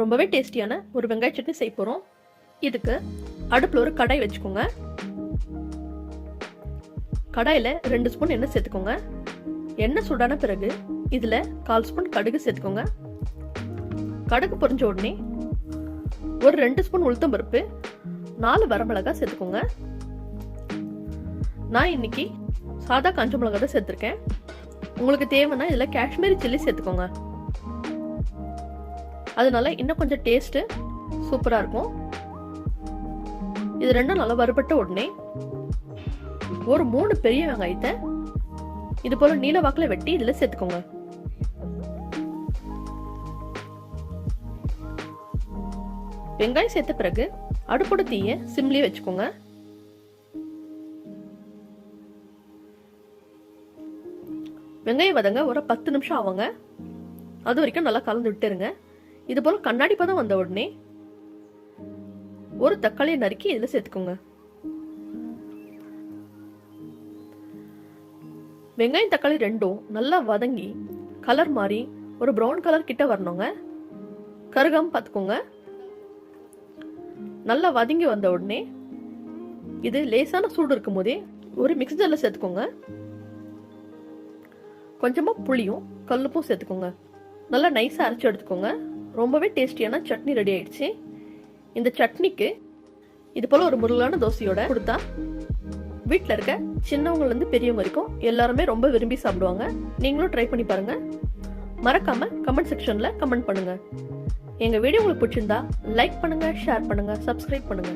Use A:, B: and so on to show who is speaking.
A: ரொம்பவே டேஸ்டியான ஒரு வெங்காய சட்னி செய்ய போகிறோம். இதுக்கு அடுப்பில் ஒரு கடாய் வச்சுக்கோங்க. கடாயில் 2 ஸ்பூன் எண்ணெய் சேர்த்துக்கோங்க. எண்ணெய் சூடான பிறகு இதில் 1/4 ஸ்பூன் கடுகு சேர்த்துக்கோங்க. கடுகு பொரிஞ்ச உடனே ஒரு 2 ஸ்பூன் உளுத்தம் பருப்பு, 4 வரமிளகாய் சேர்த்துக்கோங்க. நான் இன்னைக்கு சாதா காஞ்ச மிளகாய் தான் சேர்த்துருக்கேன். உங்களுக்கு தேவைன்னா இதில் காஷ்மீரி சில்லி சேர்த்துக்கோங்க. அதனால இன்னும் கொஞ்சம் டேஸ்ட் சூப்பரா இருக்கும். இது ரெண்டும் நல்லா வறுபட்ட உடனே ஒரு 3 பெரிய வெங்காயத்தை இது போல நீல வாக்குல வெட்டி இதுல சேர்த்துக்கோங்க. வெங்காயம் சேர்த்த பிறகு அடுப்போட தீய சிம்லயே வச்சுக்கோங்க. வெங்காயம் வதங்க ஒரு 10 நிமிஷம் ஆகுங்க. அது வரைக்கும் நல்லா கலந்து விட்டுருங்க. இது போல கண்ணாடி பதம் வந்த உடனே ஒரு தக்காளியை நறுக்கி இதுல சேர்த்துக்கோங்க. வெங்காயம் தக்காளி ரெண்டும் நல்லா வதங்கி கலர் மாறி ஒரு பிரவுன் கலர் கிட்ட வரணுங்க. கருகாம பார்த்துக்கோங்க. நல்லா வதங்கி வந்த உடனே இது லேசான சூடு இருக்கும் போதே ஒரு மிக்ஸி ஜார்ல சேர்த்துக்கோங்க. கொஞ்சமா புளியும் கல்லுப்பும் சேர்த்துக்கோங்க. நல்லா நைஸா அரைச்சு எடுத்துக்கோங்க. ரொம்பவே டேஸ்டியான சட்னி ரெடி ஆயிடுச்சு. இந்த சட்னிக்கு இது போல ஒரு முருகலான தோசையோட கொடுத்தா வீட்டில் இருக்க சின்னவங்கல இருந்து பெரியவங்க வரைக்கும் எல்லாருமே ரொம்ப விரும்பி சாப்பிடுவாங்க. நீங்களும் ட்ரை பண்ணி பாருங்க. மறக்காம கமெண்ட் செக்ஷன்ல கமெண்ட் பண்ணுங்க. எங்க வீடியோ உங்களுக்கு பிடிச்சிருந்தா லைக் பண்ணுங்க, ஷேர் பண்ணுங்க, சப்ஸ்கிரைப் பண்ணுங்க.